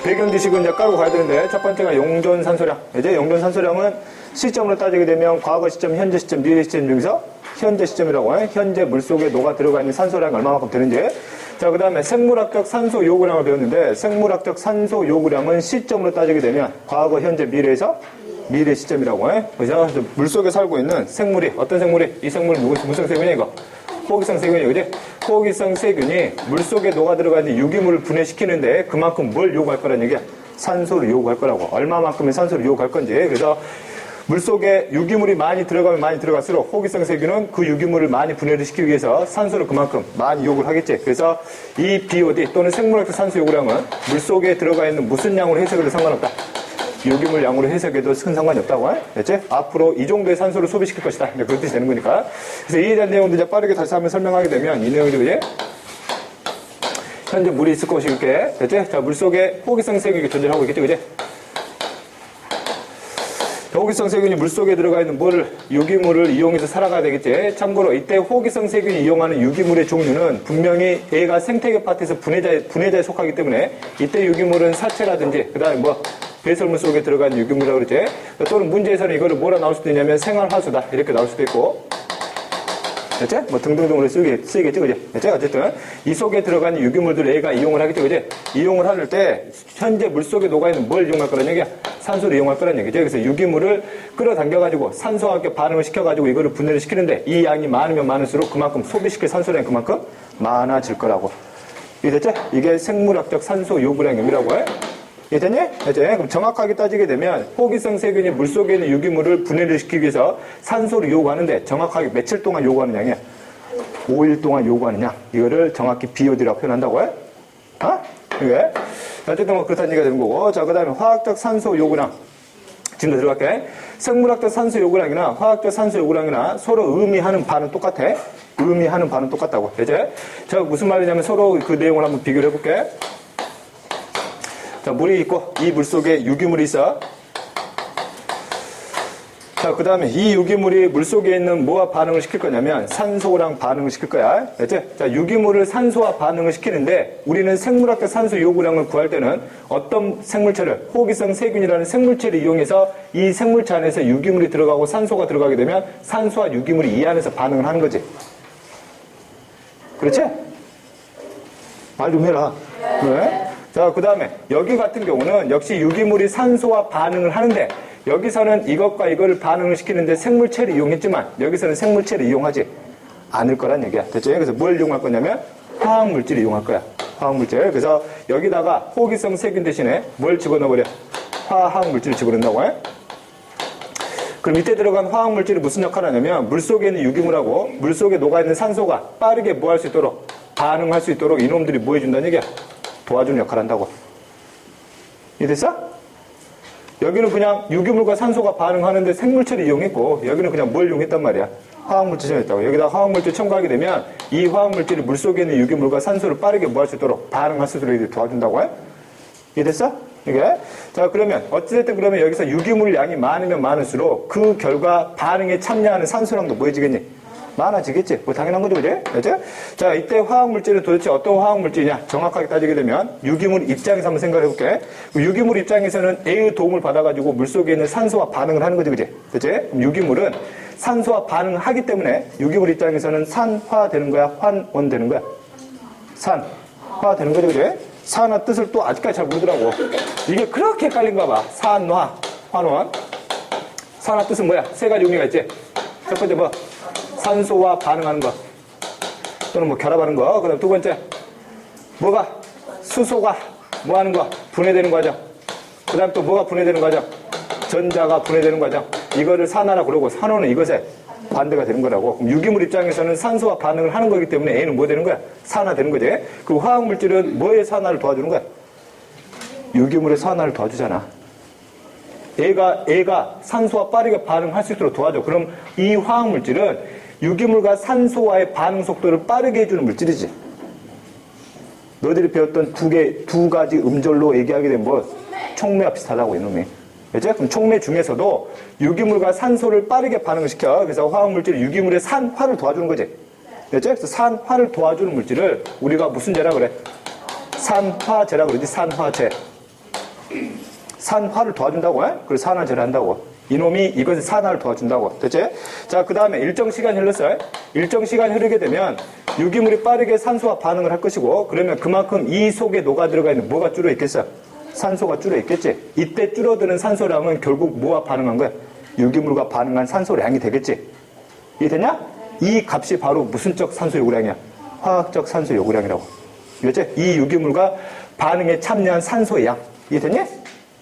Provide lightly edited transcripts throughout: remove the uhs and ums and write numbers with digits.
배경 지식은 이제 깔고 가야 되는데, 첫 번째가 용존 산소량. 이제 용존 산소량은 시점으로 따지게 되면 과거 시점, 현재 시점, 미래 시점 중에서 현재 시점이라고 해. 현재 물속에 녹아 들어가 있는 산소량이 얼마만큼 되는지. 자, 그 다음에 생물학적 산소 요구량을 배웠는데, 생물학적 산소 요구량은 시점으로 따지게 되면 과거, 현재, 미래에서 미래 시점이라고 해. 그래서 물속에 살고 있는 생물이, 어떤 생물이? 이 생물은 무슨 세균이야, 이거? 호기성 세균이에요, 그지? 호기성 세균이 물속에 녹아 들어가 있는 유기물을 분해시키는데 그만큼 뭘 요구할 거란 얘기야? 산소를 요구할 거라고. 얼마만큼의 산소를 요구할 건지. 그래서 물속에 유기물이 많이 들어가면 많이 들어갈수록 호기성 세균은 그 유기물을 많이 분해를 시키기 위해서 산소를 그만큼 많이 요구를 하겠지. 그래서 이 BOD 또는 생물학적 산소 요구량은 물속에 들어가 있는 무슨 양으로 해석해도 상관없다. 유기물 양으로 해석해도 큰 상관이 없다고 해? 됐지? 앞으로 이 정도의 산소를 소비시킬 것이다. 이제 그런 뜻이 되는 거니까. 그래서 이에 대한 내용도 이제 빠르게 다시 한번 설명하게 되면 이 내용이 이제 현재 물이 있을 것이 있게. 됐지? 자, 물속에 호기성 세균이 존재를 하고 있겠지, 그지? 호기성 세균이 물속에 들어가 있는 유기물을 이용해서 살아가야 되겠지. 참고로 이때 호기성 세균이 이용하는 유기물의 종류는 분명히 얘가 생태계 파트에서 분해자에 속하기 때문에 이때 유기물은 사체라든지 그 다음에 배설물 속에 들어간 유기물이라고 그러지. 또는 문제에서는 이거를 뭐라 나올 수도 있냐면 생활화수다 이렇게 나올 수도 있고, 됐지? 등등등으로 쓰이겠지, 그지? 됐지? 어쨌든 이 속에 들어간 유기물들을 얘가 이용을 하겠지, 그지? 이용을 할 때 현재 물 속에 녹아있는 뭘 이용할 거란 얘기야? 산소를 이용할 거란 얘기죠. 그래서 유기물을 끌어당겨가지고 산소와 함께 반응을 시켜가지고 이거를 분해를 시키는데 이 양이 많으면 많을수록 그만큼 소비시킬 산소량이 그만큼 많아질 거라고. 이해됐죠? 이게 생물학적 산소 요구량임이라고 해. 이해됐니? 됐지? 그럼 정확하게 따지게 되면 호기성 세균이 물속에 있는 유기물을 분해를 시키기 위해서 산소를 요구하는데 정확하게 며칠 동안 요구하는 양이야? 5일 동안 요구하는 양. 이거를 정확히 BOD라고 표현한다고 해? 이게? 어쨌든 그렇다는 얘기가 되는 거고. 자, 그 다음에 화학적 산소 요구량. 지금도 들어갈게. 생물학적 산소 요구량이나 화학적 산소 요구량이나 서로 의미하는 바는 똑같아. 의미하는 바는 똑같다고. 됐지? 자, 무슨 말이냐면 서로 그 내용을 한번 비교를 해볼게. 자, 물이 있고 이 물 속에 유기물이 있어. 자, 그 다음에 이 유기물이 물 속에 있는 뭐와 반응을 시킬 거냐면 산소랑 반응을 시킬 거야. 됐지? 자, 유기물을 산소와 반응을 시키는데 우리는 생물학적 산소 요구량을 구할 때는 어떤 생물체를, 호기성 세균이라는 생물체를 이용해서 이 생물체 안에서 유기물이 들어가고 산소가 들어가게 되면 산소와 유기물이 이 안에서 반응을 하는 거지. 그렇지? 말 좀 해라. 왜? 자, 그 다음에 여기 같은 경우는 역시 유기물이 산소와 반응을 하는데 여기서는 이것과 이거를 반응을 시키는데 생물체를 이용했지만 여기서는 생물체를 이용하지 않을 거란 얘기야. 됐죠? 그래서 뭘 이용할 거냐면 화학물질을 이용할 거야. 화학물질. 그래서 여기다가 호기성 세균 대신에 뭘 집어넣어버려? 화학물질을 집어넣는다고 해. 그럼 이때 들어간 화학물질이 무슨 역할을 하냐면 물속에 있는 유기물하고 물속에 녹아있는 산소가 빠르게 뭐 할 수 있도록 반응할 수 있도록 이놈들이 뭐 해준다는 얘기야? 도와주는 역할을 한다고. 이해됐어? 여기는 그냥 유기물과 산소가 반응하는데 생물체를 이용했고 여기는 그냥 뭘 이용했단 말이야? 화학물질 첨가했다고. 여기다 화학물질 첨가하게 되면 이 화학물질이 물속에 있는 유기물과 산소를 빠르게 뭐 할 수 있도록 반응할 수 있도록 도와준다고 해? 이해됐어? 이게? 자, 그러면 어찌됐든 그러면 여기서 유기물 양이 많으면 많을수록 그 결과 반응에 참여하는 산소량도 뭐 해지겠니? 많아지겠지. 뭐 당연한 거죠, 그지? 그죠? 자, 이때 화학물질은 도대체 어떤 화학물질이냐? 정확하게 따지게 되면 유기물 입장에서 한번 생각해 볼게. 유기물 입장에서는 A의 도움을 받아가지고 물속에 있는 산소와 반응을 하는 거지, 그지? 그지? 그럼 유기물은 산소와 반응을 하기 때문에 유기물 입장에서는 산화 되는 거야? 환원 되는 거야? 산화 되는 거지, 그지? 산화 뜻을 또 아직까지 잘 모르더라고. 이게 그렇게 헷갈린가 봐. 산화, 환원. 산화 뜻은 뭐야? 세 가지 의미가 있지. 첫 번째 뭐? 산소와 반응하는 거. 또는 뭐 결합하는 거. 그 다음 두 번째. 뭐가? 수소가 뭐 하는 거? 분해되는 과정. 그 다음 또 뭐가 분해되는 과정? 전자가 분해되는 과정. 이거를 산화라 그러고 산호는 이것에 반대가 되는 거라고. 그럼 유기물 입장에서는 산소와 반응을 하는 거기 때문에 A는 뭐 되는 거야? 산화 되는 거지. 그 화학물질은 뭐의 산화를 도와주는 거야? 유기물의 산화를 도와주잖아. A가 산소와 빠르게 반응할 수 있도록 도와줘. 그럼 이 화학물질은 유기물과 산소와의 반응 속도를 빠르게 해주는 물질이지. 너희들이 배웠던 두 가지 음절로 얘기하게 되면 뭐 촉매와 비슷하다고 이놈이. 그죠? 그럼 촉매 중에서도 유기물과 산소를 빠르게 반응을 시켜. 그래서 화학물질이 유기물의 산화를 도와주는 거지. 그죠? 그래서 산화를 도와주는 물질을 우리가 무슨 제라 그래? 산화제라 그러지. 산화제. 산화를 도와준다고. 그래서 산화제를 한다고. 이놈이 이것의 산화를 도와준다고. 됐지? 자, 그 다음에 일정 시간이 흘렀어요. 일정 시간이 흐르게 되면 유기물이 빠르게 산소와 반응을 할 것이고, 그러면 그만큼 이 속에 녹아 들어가 있는 뭐가 줄어 있겠어? 산소가 줄어 있겠지? 이때 줄어드는 산소량은 결국 뭐와 반응한 거야? 유기물과 반응한 산소량이 되겠지? 이해되냐? 이 값이 바로 무슨적 산소 요구량이야? 화학적 산소 요구량이라고. 이해했지? 이 유기물과 반응에 참여한 산소의 양. 이해됐니?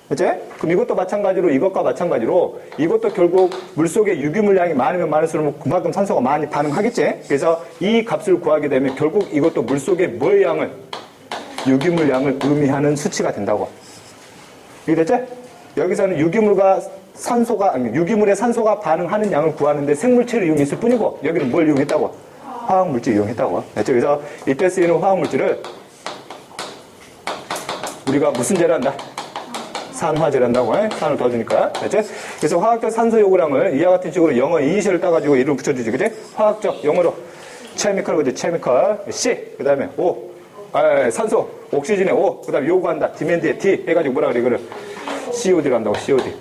그치? 그럼 이것도 마찬가지로, 이것과 마찬가지로, 이것도 결국 물속에 유기물량이 많으면 많을수록 그만큼 산소가 많이 반응하겠지? 그래서 이 값을 구하게 되면 결국 이것도 물속에 뭐의 양을? 유기물량을 의미하는 수치가 된다고. 이해됐지? 여기서는 유기물과 산소가, 아니, 유기물의 산소가 반응하는 양을 구하는데 생물체를 이용했을 뿐이고, 여기는 뭘 이용했다고? 화학물질 이용했다고. 됐죠? 그래서 이때 쓰이는 화학물질을 우리가 무슨 제를 한다? 산화제를 한다고. 산을 더주니까. 됐지? 그래서 화학적 산소 요구량을 이와 같은 식으로 영어 이니셜을 따가지고 이름을 붙여주지. 그지? 화학적 영어로 chemical, 그지? chemical. C. 그 다음에 O. 산소. 옥시즌에 O. 그 다음에 요구한다. demand에 D. 해가지고 뭐라 그래? 이거를 COD를 한다고. COD.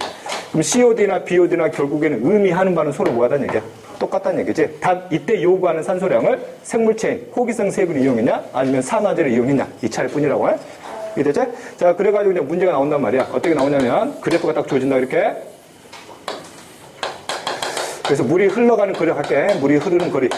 그럼 COD나 BOD나 결국에는 의미하는 바는 서로 뭐하다는 얘기야? 똑같다는 얘기지. 단 이때 요구하는 산소량을 생물체인 호기성 세균을 이용했냐? 아니면 산화제를 이용했냐? 이 차일 뿐이라고. 이해되지? 자, 그래가지고 이제 문제가 나온단 말이야. 어떻게 나오냐면, 그래프가 딱 주어진다, 이렇게. 그래서 물이 흘러가는 거리를 할게. 물이 흐르는 거리.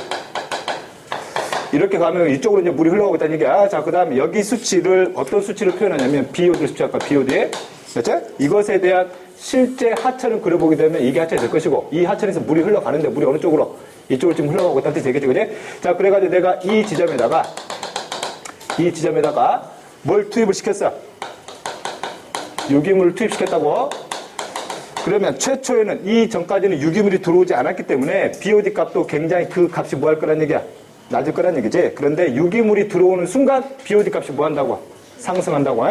이렇게 가면 이쪽으로 이제 물이 흘러가고 있다는 얘기야. 자, 그 다음에 여기 수치를, 어떤 수치를 표현하냐면, BOD를 수치할까, BOD. 됐지? 이것에 대한 실제 하천을 그려보게 되면 이게 하천이 될 것이고, 이 하천에서 물이 흘러가는데, 물이 어느 쪽으로? 이쪽으로 지금 흘러가고 있다는 뜻이 되겠지, 그지? 자, 그래가지고 내가 이 지점에다가 뭘 투입을 시켰어? 유기물을 투입시켰다고? 그러면 최초에는 이 전까지는 유기물이 들어오지 않았기 때문에 BOD 값도 굉장히 그 값이 뭐 할 거란 얘기야? 낮을 거란 얘기지. 그런데 유기물이 들어오는 순간 BOD 값이 뭐 한다고? 상승한다고.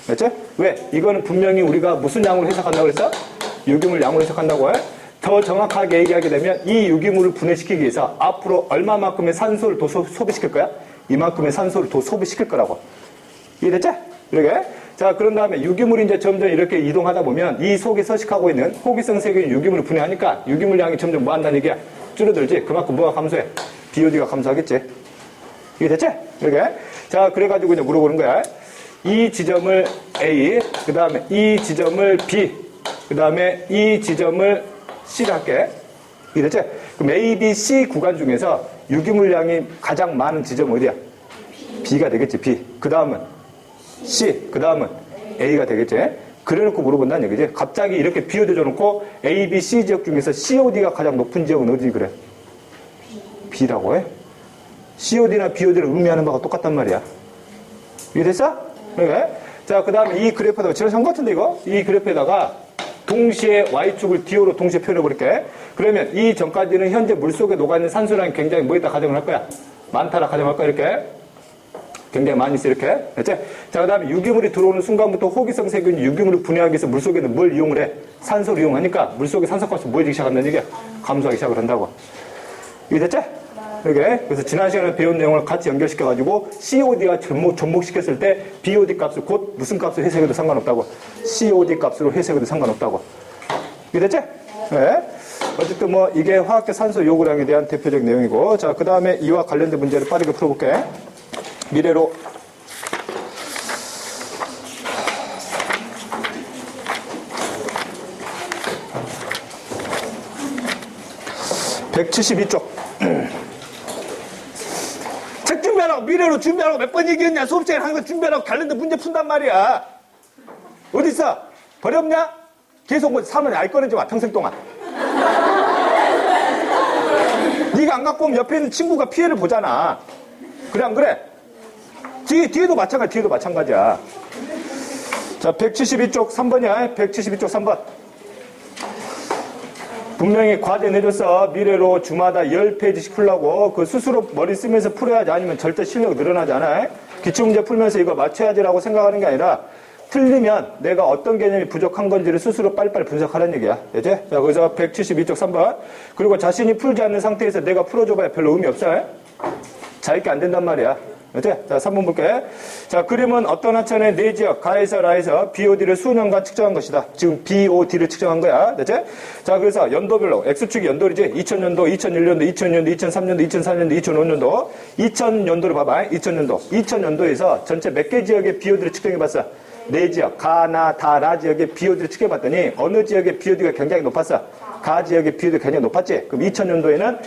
됐지? 왜? 이거는 분명히 우리가 무슨 양으로 해석한다고 그랬어? 유기물 양으로 해석한다고. 더 정확하게 얘기하게 되면 이 유기물을 분해시키기 위해서 앞으로 얼마만큼의 산소를 더 소비시킬 거야? 이만큼의 산소를 더 소비시킬 거라고. 이해됐지? 이렇게. 자, 그런 다음에 유기물이 이제 점점 이렇게 이동하다 보면 이 속에 서식하고 있는 호기성 세균이 유기물을 분해하니까 유기물량이 점점 뭐 한다는 얘기야? 줄어들지? 그만큼 뭐가 감소해? BOD가 감소하겠지? 이해됐지? 이렇게. 자, 그래가지고 이제 물어보는 거야. 이 지점을 A, 그 다음에 이 지점을 B, 그 다음에 이 지점을 C를 할게. 이해됐지? 그럼 A, B, C 구간 중에서 유기물량이 가장 많은 지점은 어디야? B가 되겠지, B. 그 다음은 C, 그 다음은 A가 되겠지. 그래놓고 물어본다는 얘기지. 갑자기 이렇게 비워져 놓고 A, B, C 지역 중에서 COD가 가장 높은 지역은 어디 그래? B라고 해. COD나 BOD를 의미하는 바가 똑같단 말이야. 이해됐어? 그래? 자, 그 다음에 이 그래프에다가, 지난 것 같은데 이거? 이 그래프에다가 동시에 Y축을 D호로 동시에 표현해버릴게. 그러면 이 전까지는 현재 물속에 녹아있는 산소량이 굉장히 뭐에다 가정을 할 거야? 많다라 가정할 거야, 이렇게. 굉장히 많이 있어, 이렇게. 됐지? 자, 그 다음에 유기물이 들어오는 순간부터 호기성 세균이 유기물을 분해하기 위해서 물속에는 뭘 이용을 해? 산소를 이용하니까 물속에 산소값이 뭐해지기 시작한다는 얘기야? 감소하기 시작을 한다고. 이게 됐지? 이렇게. 그래서 지난 시간에 배운 내용을 같이 연결시켜가지고 COD가 접목시켰을 때 BOD 값을 곧 무슨 값을 해석해도 상관없다고. COD 값으로 해석해도 상관없다고. 이게 됐지? 네. 어쨌든 뭐 이게 화학적 산소 요구량에 대한 대표적 내용이고, 자, 그 다음에 이와 관련된 문제를 빠르게 풀어볼게. 미래로 172쪽. 책 준비하라고, 미래로 준비하라고 몇 번 얘기했냐? 수업 시간에 항상 준비하라고 관련된 문제 푼단 말이야. 어딨어? 버렸냐? 계속 뭐 사면 알 거는지 마, 평생 동안. 네가 안 갖고 오면 옆에 있는 친구가 피해를 보잖아. 그래, 안 그래? 뒤에도 마찬가지야. 자, 172쪽 3번이야. 172쪽 3번. 분명히 과제 내줬어. 미래로 주마다 10페이지씩 풀라고. 그 스스로 머리 쓰면서 풀어야지. 아니면 절대 실력이 늘어나지 않아. 기출문제 풀면서 이거 맞춰야지라고 생각하는 게 아니라 틀리면 내가 어떤 개념이 부족한 건지를 스스로 빨리빨리 분석하라는 얘기야. 되지? 자, 그래서 172쪽 3번. 그리고 자신이 풀지 않는 상태에서 내가 풀어줘봐야 별로 의미 없어. 자기게 안 된단 말이야. 그렇지? 자, 3번 볼게. 자, 그림은 어떤 하천의 네 지역, 가에서 라에서 BOD를 수년간 측정한 것이다. 지금 BOD를 측정한 거야. 그렇지? 자, 그래서 연도별로, X축이 연도이지? 2000년도, 2001년도, 2000년도, 2003년도, 2004년도, 2005년도, 2000년도를 봐봐. 2000년도. 2000년도에서 전체 몇 개 지역의 BOD를 측정해봤어? 네 지역, 가나, 다, 라 지역의 BOD를 측정해봤더니 어느 지역의 BOD가 굉장히 높았어? 가 지역의 BOD가 굉장히 높았지? 그럼 2000년도에는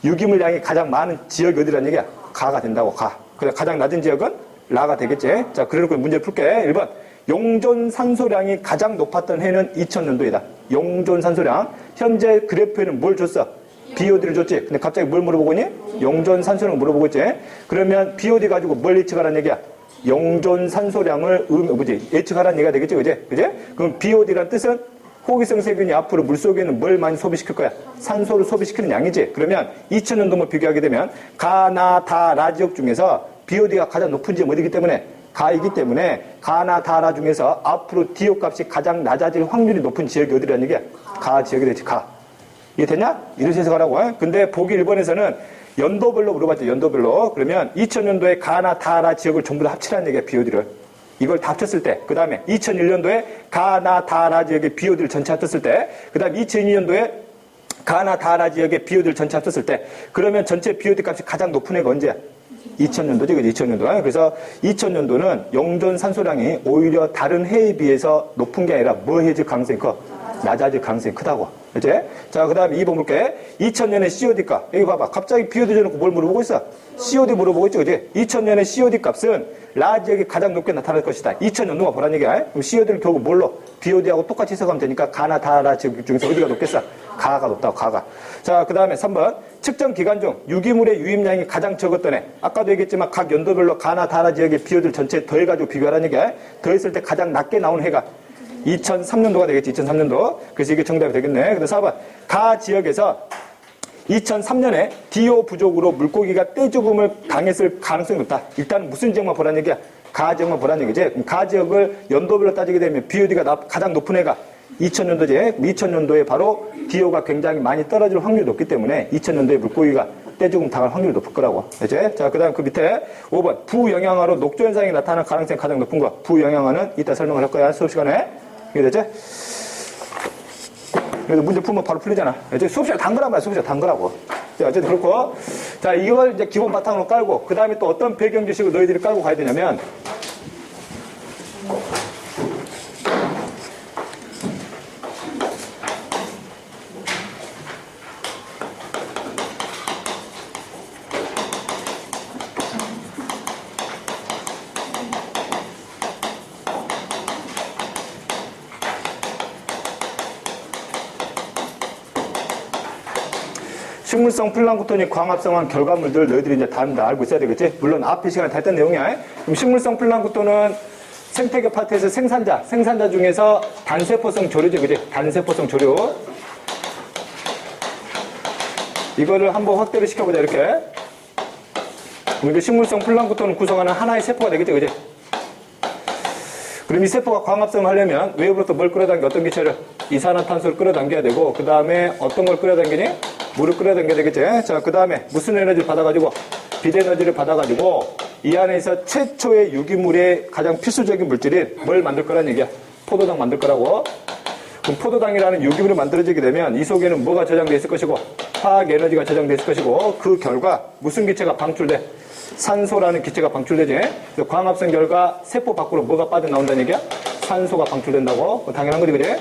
유기물량이 가장 많은 지역이 어디란 얘기야? 가가 된다고, 가. 그래, 가장 낮은 지역은 라가 되겠지? 자, 그래놓고 문제 풀게. 1번. 용존 산소량이 가장 높았던 해는 2000년도이다. 용존 산소량. 현재 그래프에는 뭘 줬어? BOD를 줬지? 근데 갑자기 뭘 물어보고 있니? 용존 산소량 물어보고 있지? 그러면 BOD 가지고 뭘 예측하라는 얘기야? 용존 산소량을 예측하라는 얘기가 되겠지, 그지? 그지? 그럼 BOD란 뜻은 호기성 세균이 앞으로 물속에는 뭘 많이 소비시킬 거야? 산소를 소비시키는 양이지. 그러면 2000년도만 비교하게 되면 가나 다 라 지역 중에서 BOD가 가장 높은 지역 어디기 때문에? 가이기 때문에 가나 다 라 중에서 앞으로 DO 값이 가장 낮아질 확률이 높은 지역이 어디라는 얘기야? 가 지역이 되지, 가. 이해됐냐? 이렇게 해석하라고. 근데 보기 1번에서는 연도별로 물어봤죠. 연도별로. 그러면 2000년도에 가나 다라 지역을 전부 다 합치라는 얘기야. BOD를. 이걸 다 합쳤을 때. 그 다음에 2001년도에 가나 다라 지역의 BOD를 전체 합쳤을 때. 그 다음에 2002년도에 가나 다라 지역의 BOD를 전체 합쳤을 때. 그러면 전체 BOD 값이 가장 높은 해가 언제야? 2000년도지. 그지? 2000년도. 그래서 2000년도는 용존 산소량이 오히려 다른 해에 비해서 높은 게 아니라 뭐 해질 가능성이 커? 낮아질 가능성이 크다고. 그치? 자, 그 다음에 2번 볼게. 2000년에 COD 값. 여기 봐봐. 갑자기 BOD 줘놓고 뭘 물어보고 있어? COD 물어보고 있죠, 그치? 2000년에 COD 값은 라 지역이 가장 높게 나타날 것이다. 2000년도가 보란 얘기야. 그럼 COD를 결국 뭘로? BOD하고 똑같이 해석하면 되니까 가나 다라 지역 중에서 어디가 높겠어? 가가 높다고, 가가. 자, 그 다음에 3번. 측정 기간 중 유기물의 유입량이 가장 적었던 해. 아까도 얘기했지만 각 연도별로 가나 다라 지역의 BOD를 전체 더해가지고 비교하라는 얘기야. 더했을 때 가장 낮게 나온 해가 2003년도가 되겠지, 2003년도. 그래서 이게 정답이 되겠네. 그래서 4번. 가 지역에서 2003년에 DO 부족으로 물고기가 떼죽음을 당했을 가능성이 높다. 일단 무슨 지역만 보라는 얘기야? 가 지역만 보라는 얘기지. 그럼 가 지역을 연도별로 따지게 되면 BOD가 가장 높은 해가 2000년도지. 2000년도에 바로 DO가 굉장히 많이 떨어질 확률이 높기 때문에 2000년도에 물고기가 떼죽음 당할 확률이 높을 거라고. 그치? 자, 그 다음 그 밑에 5번. 부영양화로 녹조현상이 나타나는 가능성이 가장 높은 거. 부영양화는 이따 설명을 할 거야, 수업 시간에. 이게 되지? 그래서 문제 풀면 바로 풀리잖아. 이제 수업 시간 단거란 말이야, 수업 시간 단거라고. 자, 어쨌든 그렇고. 자, 이걸 이제 기본 바탕으로 깔고, 그 다음에 또 어떤 배경 지식을 너희들이 깔고 가야 되냐면, 식물성 플랑크톤이 광합성한 결과물들 너희들이 이제 다 알고 있어야 되겠지? 물론 앞에 시간에 다 했던 내용이야. 그럼 식물성 플랑크톤은 생태계 파트에서 생산자 중에서 단세포성 조류지, 그지? 단세포성 조류. 이거를 한번 확대를 시켜보자, 이렇게. 그럼 식물성 플랑크톤을 구성하는 하나의 세포가 되겠지, 그지? 그럼 이 세포가 광합성을 하려면 외부로부터 뭘 끌어당겨? 어떤 기체를? 이산화탄소를 끌어당겨야 되고, 그 다음에 어떤 걸 끌어당기니? 물을 끌어당겨야 되겠지? 자, 그 다음에 무슨 에너지를 받아가지고? 빛 에너지를 받아가지고 이 안에서 최초의 유기물의 가장 필수적인 물질인 뭘 만들 거라는 얘기야? 포도당 만들 거라고. 그럼 포도당이라는 유기물이 만들어지게 되면 이 속에는 뭐가 저장되어 있을 것이고 화학 에너지가 저장되어 있을 것이고 그 결과 무슨 기체가 방출돼? 산소라는 기체가 방출되지. 그래서 광합성 결과 세포 밖으로 뭐가 빠져나온다는 얘기야? 산소가 방출된다고. 당연한 거지, 그지?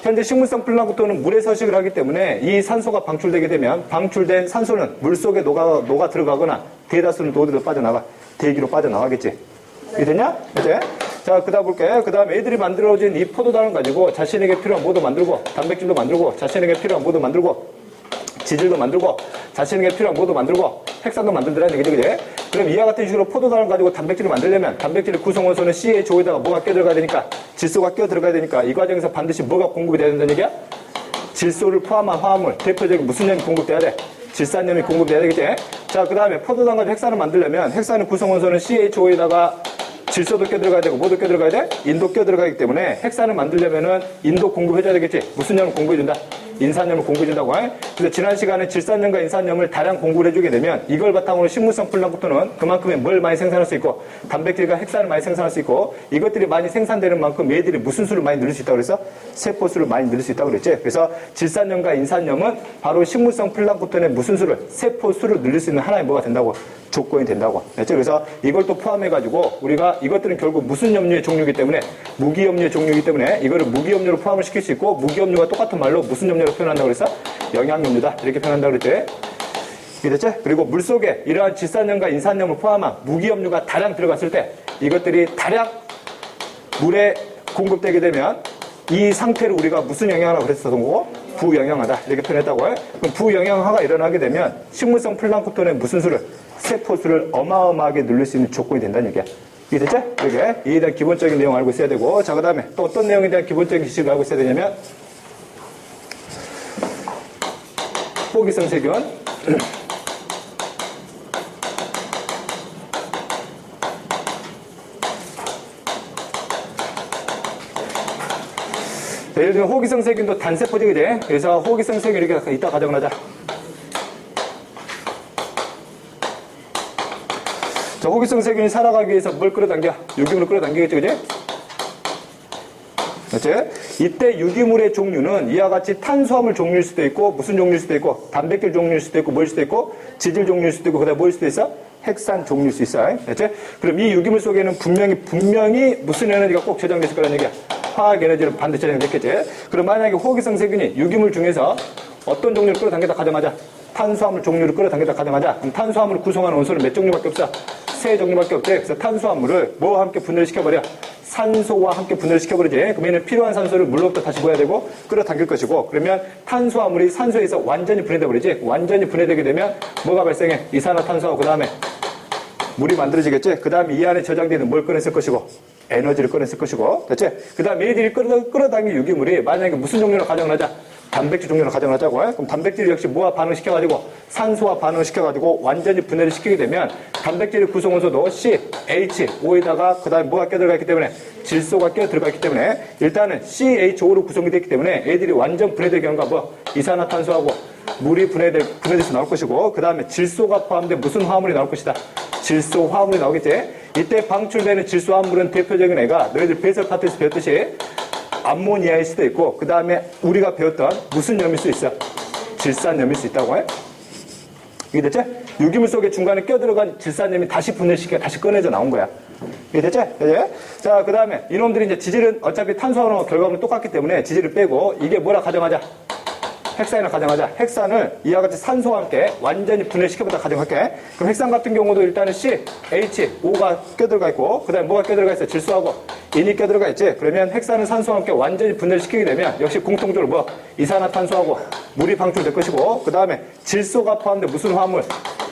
현재 식물성 플랑크톤은 물에 서식을 하기 때문에 이 산소가 방출되게 되면 방출된 산소는 물속에 녹아 들어가거나 대다수는 또 어디로 빠져나가? 대기로 빠져나가겠지. 이해됐냐? 이제 자, 그 다음 볼게. 그 다음 애들이 만들어진 이 포도당을 가지고 자신에게 필요한 뭐도 만들고 단백질도 만들고 자신에게 필요한 뭐도 만들고 지질도 만들고 자신에게 필요한 뭐도 만들고 핵산도 만들더라는 얘기죠, 그지? 그럼 이와 같은 식으로 포도당을 가지고 단백질을 만들려면 단백질의 구성원소는 CHO에다가 뭐가 껴 들어가야 되니까 질소가 껴 들어가야 되니까 이 과정에서 반드시 뭐가 공급이 돼야 된다는 얘기야? 질소를 포함한 화합물, 대표적인 무슨 염이 공급돼야 돼? 질산염이 공급돼야 되겠지? 자, 그 다음에 포도당 가지고 핵산을 만들려면 핵산의 구성원소는 CHO에다가 질소도 껴 들어가야 되고 뭐도 껴 들어가야 돼? 인도 껴 들어가기 때문에 핵산을 만들려면은 인도 공급해줘야 되겠지? 무슨 염을 공급해준다? 인산염을 공급해준다고. 그래서 지난 시간에 질산염과 인산염을 다량 공급을 해주게 되면 이걸 바탕으로 식물성 플랑크톤은 그만큼의 뭘 많이 생산할 수 있고 단백질과 핵산을 많이 생산할 수 있고 이것들이 많이 생산되는 만큼 얘들이 무슨 수를 많이 늘릴 수 있다고 그랬어? 세포수를 많이 늘릴 수 있다고 그랬지. 그래서 질산염과 인산염은 바로 식물성 플랑크톤의 무슨 수를? 세포수를 늘릴 수 있는 하나의 뭐가 된다고? 조건이 된다고. 그렇죠? 그래서 이걸 또 포함해가지고 우리가 이것들은 결국 무슨 염료의 종류이기 때문에 무기염료의 종류이기 때문에 이거를 무기염료로 포함을 시킬 수 있고 무기염료가 똑같은 말로 무슨 염료로 표현한다고 그랬어? 영양염료다. 이렇게 표현한다고 그랬지. 이해됐지? 그리고 물속에 이러한 질산염과 인산염을 포함한 무기염료가 다량 들어갔을 때 이것들이 다량 물에 공급되게 되면 이 상태를 우리가 무슨 영양하라고 그랬었던 거고? 부영양하다. 이렇게 표현했다고 해. 그럼 부영양화가 일어나게 되면 식물성 플랑크톤의 무슨 수를? 세포수를 어마어마하게 늘릴 수 있는 조건이 된다는 얘기야. 이해됐지? 이렇게 이에 대한 기본적인 내용 알고 있어야 되고 자 그 다음에 또 어떤 내용에 대한 기본적인 지식을 알고 있어야 되냐면 호기성 세균 예를 들면 호기성 세균도 단세포지 그지? 그래서 호기성 세균 이렇게 이따 가정을 하자. 자, 호기성 세균이 살아가기 위해서 뭘 끌어당겨? 유기물을 끌어당기겠지, 그지? 그렇지? 이때 유기물의 종류는 이와 같이 탄수화물 종류일 수도 있고, 무슨 종류일 수도 있고, 단백질 종류일 수도 있고, 뭐일 수도 있고, 지질 종류일 수도 있고, 그 다음에 뭐일 수도 있어? 핵산 종류일 수 있어. 그렇지? 그럼 이 유기물 속에는 분명히 무슨 에너지가 꼭 저장됐을 거라는 얘기야. 화학 에너지를 반드시 저장됐겠지? 그럼 만약에 호기성 세균이 유기물 중에서 어떤 종류를 끌어당기다 가정하자. 탄수화물 종류를 끌어당기다 가정하자. 그럼 탄수화물을 구성하는 원소는 몇 종류밖에 없어? 세 종류밖에 없대. 그래서 탄수화물을 뭐와 함께 분해를 시켜버려? 산소와 함께 분해를 시켜버리지. 그러면 얘는 필요한 산소를 물로부터 다시 뭐야 되고 끌어당길 것이고 그러면 탄수화물이 산소에서 완전히 분해돼 버리지. 완전히 분해되게 되면 뭐가 발생해? 이산화탄소하고 그 다음에 물이 만들어지겠지. 그 다음에 이 안에 저장되는 뭘 꺼냈을 것이고 에너지를 꺼냈을 것이고 됐지? 그 다음에 얘들이 끌어당긴 유기물이 만약에 무슨 종류로 가정을 하자? 단백질 종류로 가정을 하자고. 그럼 단백질 역시 뭐와 반응시켜가지고 산소와 반응시켜가지고 완전히 분해를 시키게 되면 단백질의 구성원소도 C, H, O에다가 그 다음에 뭐가 껴들어가 있기 때문에 질소가 껴들어가 있기 때문에 일단은 CHO로 구성이 됐기 때문에 애들이 완전 분해될 경우가 뭐 이산화탄소하고 물이 분해돼서 나올 것이고 그 다음에 질소가 포함된 무슨 화합물이 나올 것이다. 질소 화합물이 나오겠지. 이때 방출되는 질소 화합물은 대표적인 애가 너희들 배설 파트에서 배웠듯이 암모니아일 수도 있고 그 다음에 우리가 배웠던 무슨 염일 수 있어? 질산염일 수 있다고 해. 이게 됐지? 유기물 속에 중간에 껴들어간 질산염이 다시 분해시켜 다시 꺼내져 나온 거야. 이게 됐지? 네? 자, 그 다음에 이놈들이 이제 지질은 어차피 탄수화물 결과물은 똑같기 때문에 지질을 빼고 이게 뭐라 가정하자? 핵산이라 가정하자. 핵산을 이와 같이 산소와 함께 완전히 분해시켜보다 가정할게. 그럼 핵산 같은 경우도 일단은 C, H, O가 껴들어가 있고 그 다음에 뭐가 껴들어가 있어? 질소하고 인이 껴들어가 있지. 그러면 핵산은 산소와 함께 완전히 분해를 시키게 되면 역시 공통적으로 뭐 이산화탄소하고 물이 방출될 것이고 그 다음에 질소가 포함된 무슨 화합물?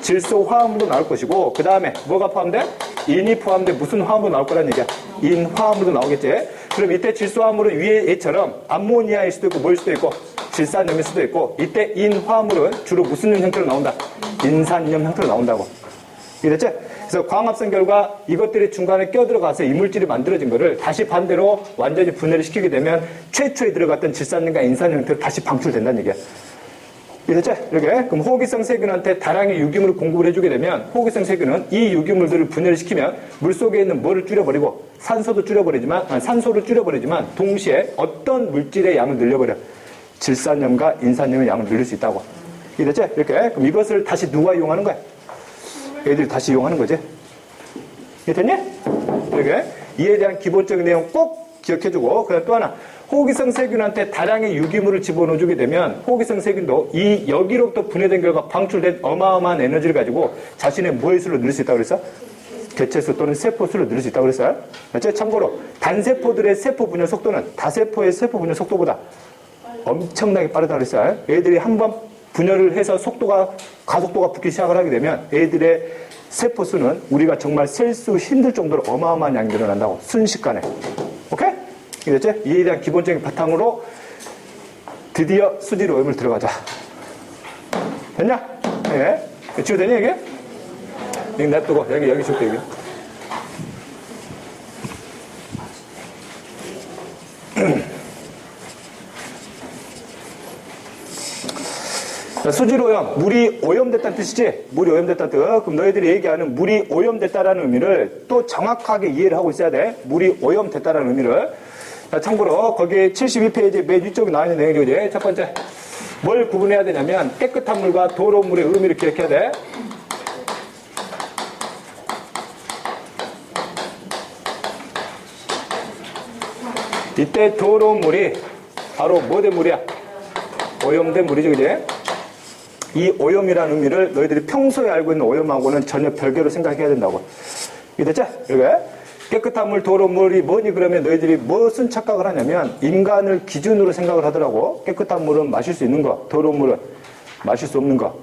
질소 화합물도 나올 것이고 그 다음에 뭐가 포함돼? 인이 포함된 무슨 화합물도 나올 거란 얘기야. 인 화합물도 나오겠지. 그럼 이때 질소 화합물은 위에 A처럼 암모니아일 수도 있고 뭐일 수도 있고 질산염일 수도 있고 이때 인 화합물은 주로 무슨 염 형태로 나온다? 인산염 형태로 나온다고. 이해됐지? 그래서 광합성 결과 이것들이 중간에 껴들어가서 이물질이 만들어진 거를 다시 반대로 완전히 분해를 시키게 되면 최초에 들어갔던 질산염과 인산염 형태로 다시 방출된다는 얘기야. 이해됐지? 이렇게. 그럼 호기성 세균한테 다량의 유기물을 공급을 해주게 되면 호기성 세균은 이 유기물들을 분해를 시키면 물속에 있는 뭐를 줄여버리고 산소를 줄여버리지만 동시에 어떤 물질의 양을 늘려버려. 질산염과 인산염의 양을 늘릴 수 있다고. 이해됐지? 이렇게. 그럼 이것을 다시 누가 이용하는 거야? 애들이 다시 이용하는 거지. 이해됐니? 이렇게. 이에 대한 기본적인 내용 꼭 기억해주고, 그 다음 또 하나. 호기성 세균한테 다량의 유기물을 집어넣어주게 되면 호기성 세균도 이 여기로부터 분해된 결과 방출된 어마어마한 에너지를 가지고 자신의 뭐의 수를 늘릴 수 있다고 그랬어? 개체수 또는 세포수를 늘릴 수 있다고 그랬어요. 참고로 단세포들의 세포 분열 속도는 다세포의 세포 분열 속도보다 엄청나게 빠르다고 그랬어요. 애들이 한번 분열을 해서 가속도가 붙기 시작을 하게 되면 애들의 세포수는 우리가 정말 셀 수 힘들 정도로 어마어마한 양이 늘어난다고. 순식간에. 오케이? 이해됐지? 이에 대한 기본적인 바탕으로 드디어 수질 오염을 들어가자. 됐냐? 예. 치워되냐, 이게? 여기 냅두고, 여기 줄게, 여기. 자, 수질오염, 물이 오염됐다는 뜻이지? 물이 오염됐다는 뜻. 그럼 너희들이 얘기하는 물이 오염됐다라는 의미를 또 정확하게 이해를 하고 있어야 돼. 물이 오염됐다라는 의미를. 자, 참고로 거기 72페이지 맨 위쪽에 나와 있는 내용이지. 첫 번째, 뭘 구분해야 되냐면 깨끗한 물과 더러운 물의 의미를 기억해야 돼. 이때 더러운 물이 바로 뭐 된 물이야? 오염된 물이지, 그지? 이 오염이라는 의미를 너희들이 평소에 알고 있는 오염하고는 전혀 별개로 생각해야 된다고. 이해됐지? 이렇게. 깨끗한 물, 더러운 물이 뭐니 그러면 너희들이 무슨 착각을 하냐면 인간을 기준으로 생각을 하더라고. 깨끗한 물은 마실 수 있는 거, 더러운 물은 마실 수 없는 거.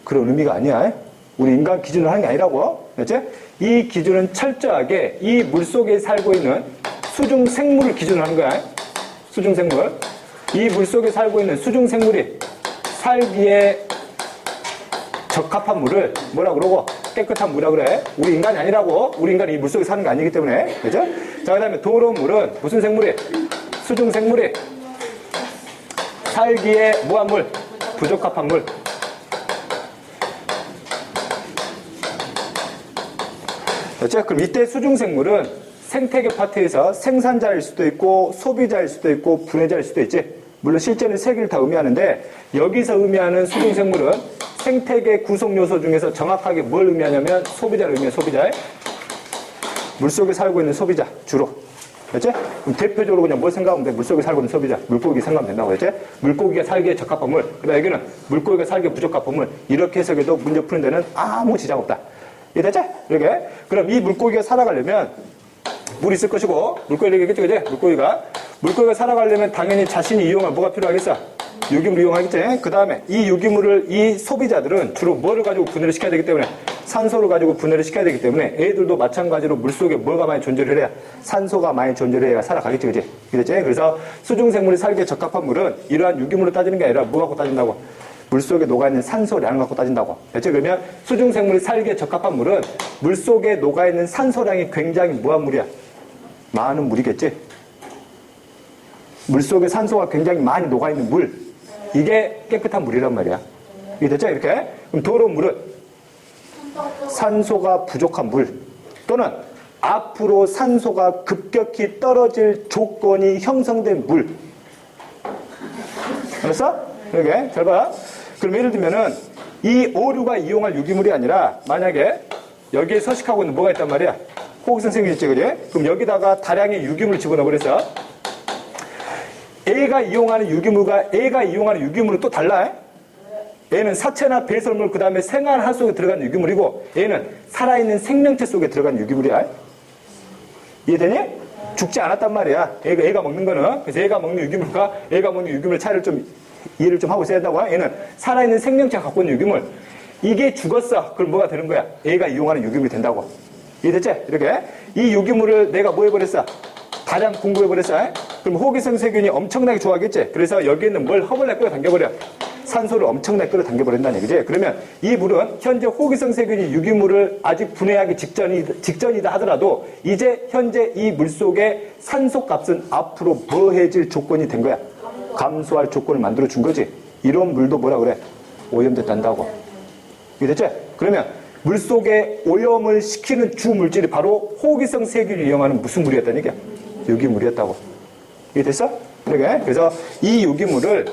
그런 의미가 아니야. 우리 인간 기준으로 하는 게 아니라고. 그렇지? 이 기준은 철저하게 이 물 속에 살고 있는 수중 생물을 기준으로 하는 거야. 수중 생물. 이 물 속에 살고 있는 수중 생물이 살기에 적합한 물을 뭐라 그러고? 깨끗한 물이라 그래. 우리 인간이 아니라고. 우리 인간이 이 물 속에 사는 게 아니기 때문에. 그죠? 자, 그 다음에 더러운 물은 무슨 생물이? 수중 생물이 살기에 뭐한 물? 부적합한 물. 그렇죠? 그럼 이때 수중 생물은 생태계 파트에서 생산자일 수도 있고 소비자일 수도 있고 분해자일 수도 있지. 물론 실제는 세 개를 다 의미하는데 여기서 의미하는 수중 생물은 생태계 구성 요소 중에서 정확하게 뭘 의미하냐면 소비자를 의미해. 소비자. 물속에 살고 있는 소비자 주로. 그렇지? 그럼 대표적으로 그냥 뭘 생각하면 돼? 물속에 살고 있는 소비자. 물고기 생각하면 된다고. 그렇지? 물고기가 살기에 적합한 물. 그다음에 여기는 물고기가 살기에 부적합한 물. 이렇게 해석해도 문제 푸는 데는 아무 지장 없다. 이해됐지? 이렇게. 그럼 이 물고기가 살아가려면 물이 있을 것이고, 물고기를 얘기했죠, 그지? 물고기가 살아가려면 당연히 자신이 이용할 뭐가 필요하겠어? 유기물을 이용하겠지? 그 다음에 이 유기물을 이 소비자들은 주로 뭐를 가지고 분해를 시켜야 되기 때문에 산소를 가지고 분해를 시켜야 되기 때문에 애들도 마찬가지로 물속에 뭐가 많이 존재를 해야 산소가 많이 존재를 해야 살아가겠지, 그지? 그랬지? 그래서 수중생물이 살기에 적합한 물은 이러한 유기물로 따지는 게 아니라 뭐 갖고 따진다고? 물속에 녹아있는 산소량을 갖고 따진다고. 됐죠? 그러면 수중생물이 살기에 적합한 물은 물속에 녹아있는 산소량이 굉장히 뭐한 물이야? 많은 물이겠지? 물속에 산소가 굉장히 많이 녹아있는 물. 이게 깨끗한 물이란 말이야. 이게 됐죠? 이렇게. 그럼 더러운 물은 산소가 부족한 물. 또는 앞으로 산소가 급격히 떨어질 조건이 형성된 물. 알았어? 이렇게. 잘 봐. 그럼 예를 들면은 이 오류가 이용할 유기물이 아니라 만약에 여기에 서식하고 있는 뭐가 있단 말이야? 호기성 생기지, 그지? 그럼 여기다가 다량의 유기물을 집어넣어 버렸어. A가 이용하는 유기물과 A가 이용하는 유기물은 또 달라. A는 사체나 배설물 그 다음에 생활할 속에 들어가는 유기물이고 A는 살아있는 생명체 속에 들어가는 유기물이야. 이해되니? 죽지 않았단 말이야. A가 먹는 거는. 그래서 A가 먹는 유기물과 A가 먹는 유기물 차이를 좀 이해를 좀 하고 있어야 된다고. A는 살아있는 생명체가 갖고 있는 유기물. 이게 죽었어. 그럼 뭐가 되는 거야? A가 이용하는 유기물이 된다고. 이해됐지? 이렇게. 이 유기물을 내가 뭐 해버렸어? 다량 공급해버렸어. 그럼 호기성 세균이 엄청나게 좋아하겠지? 그래서 여기에는 뭘 허벌나게 끌어당겨버려? 산소를 엄청나게 끌어당겨버린다는 얘기지. 그러면 이 물은 현재 호기성 세균이 유기물을 아직 분해하기 직전이다 하더라도 이제 현재 이 물 속에 산소 값은 앞으로 뭐해질 조건이 된 거야. 감소할 조건을 만들어 준 거지. 이런 물도 뭐라 그래? 오염됐단다고. 이해됐지? 그러면 물 속에 오염을 시키는 주 물질이 바로 호기성 세균이 이용하는 무슨 물이었다는 얘기야? 유기물이었다고. 이해됐어? 그러게. 그래서 이 유기물을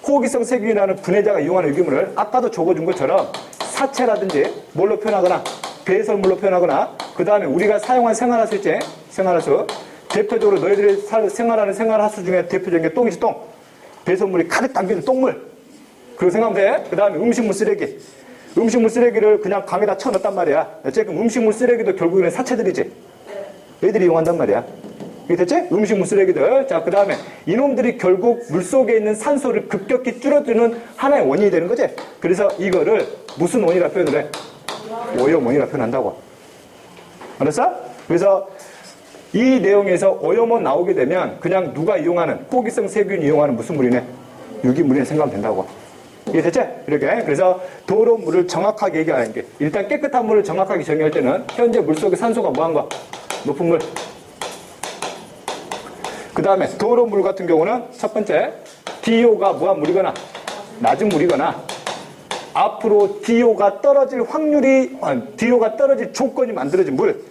호기성 세균이라는 분해자가 이용하는 유기물을 아까도 적어준 것처럼 사체라든지 뭘로 표현하거나 배설물로 표현하거나 그 다음에 우리가 사용한 생활하수 있지? 생활하수. 대표적으로 너희들이 생활하는 생활하수 중에 대표적인 게 똥이지, 똥. 배설물이 가득 담겨있는 똥물. 그리고 생각하면 돼. 그 다음에 음식물 쓰레기. 음식물 쓰레기를 그냥 강에다 쳐넣었단 말이야. 그럼 음식물 쓰레기도 결국에는 사체들이지. 얘들이 이용한단 말이야. 이게 됐지? 음식물 쓰레기들. 자, 그 다음에 이놈들이 결국 물속에 있는 산소를 급격히 줄여주는 하나의 원인이 되는 거지. 그래서 이거를 무슨 원이라 표현을 해? 오염 원이라 표현한다고. 알았어? 그래서 이 내용에서 오염원 나오게 되면 그냥 누가 이용하는, 호기성 세균이 이용하는 무슨 물이네? 유기물이네 생각하면 된다고. 이게 됐지? 이렇게. 그래서 더러운 물을 정확하게 얘기하는 게, 일단 깨끗한 물을 정확하게 정의할 때는 현재 물속에 산소가 뭐한 거? 높은 물. 그 다음에 더러운 물 같은 경우는 첫 번째, DO가 뭐한 물이거나 낮은 물이거나 앞으로 DO가 떨어질 확률이, DO가 떨어질 조건이 만들어진 물.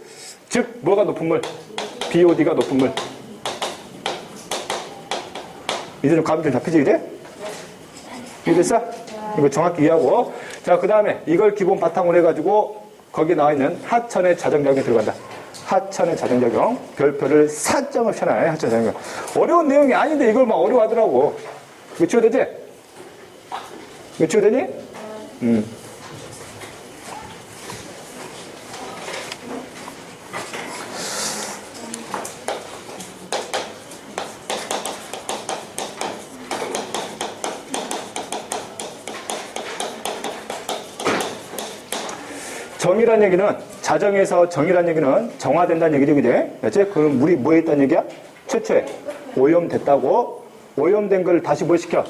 즉, 뭐가 높은 물? BOD가 높은 물. 이제 좀 감이 좀 잡히지, 이제? 이해됐어? 이거 정확히 이해하고. 자, 그 다음에 이걸 기본 바탕으로 해가지고 거기에 나와 있는 하천의 자정작용이 들어간다. 하천의 자정작용. 별표를 4점을 쳐놔요, 하천 자정작용. 어려운 내용이 아닌데 이걸 막 어려워하더라고. 이거 치워되지? 이거 치워되니? 정이란 얘기는, 자정에서 정이란 얘기는 정화된다는 얘기죠, 그제? 그치? 그럼 물이 뭐에 있다는 얘기야? 최초에 오염됐다고. 오염된 걸 다시 뭘 시켜?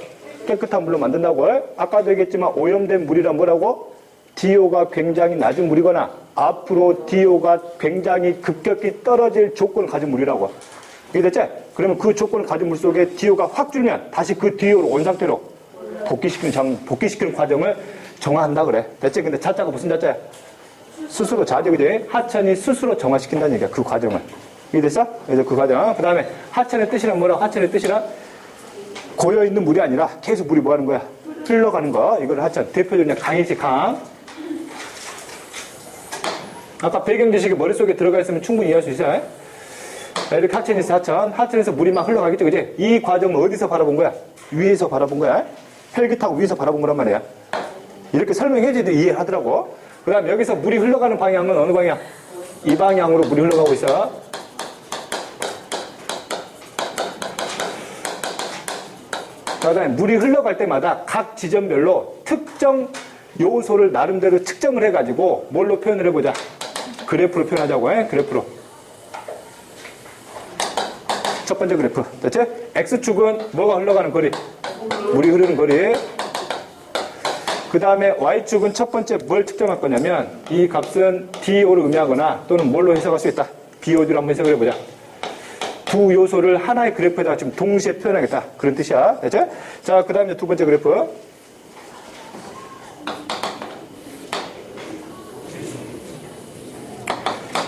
깨끗한 물로 만든다고. 아까도 얘기했지만 오염된 물이란 뭐라고? DO가 굉장히 낮은 물이거나 앞으로 DO가 굉장히 급격히 떨어질 조건을 가진 물이라고. 이해됐지? 그러면 그 조건을 가진 물 속에 DO가 확 줄면 다시 그 DO로 원상태로 복귀시키는 과정을 정화한다 그래. 됐지? 근데 자자가 무슨 자자야? 스스로 자죠, 그지? 하천이 스스로 정화시킨다는 얘기야, 그 과정을. 이해됐어? 그래서 그 과정. 그 다음에 하천의 뜻이란 뭐라고? 하천의 뜻이란 고여있는 물이 아니라 계속 물이 뭐 하는 거야? 흘러가는 거. 이걸 하천. 대표적으로 그냥 강이지, 강. 아까 배경 지식이 머릿속에 들어가 있으면 충분히 이해할 수 있어요. 이렇게 하천이 있어, 하천. 하천에서 물이 막 흘러가겠죠, 그지? 이 과정을 어디서 바라본 거야? 위에서 바라본 거야. 헬기 타고 위에서 바라본 거란 말이야. 이렇게 설명해줘도 이해하더라고. 그 다음에 여기서 물이 흘러가는 방향은 어느 방향? 이 방향으로 물이 흘러가고 있어. 그 다음에 물이 흘러갈 때마다 각 지점별로 특정 요소를 나름대로 측정을 해가지고 뭘로 표현을 해보자. 그래프로 표현하자고 해. 그래프로. 첫 번째 그래프. 됐지? X축은 뭐가 흘러가는 거리? 물이 흐르는 거리. 그 다음에 Y축은 첫 번째 뭘 측정할 거냐면 이 값은 DO를 의미하거나 또는 뭘로 해석할 수 있다. BOD로 한번 해석을 해보자. 두 요소를 하나의 그래프에다가 지금 동시에 표현하겠다. 그런 뜻이야. 됐죠? 자, 그 다음에 두 번째 그래프.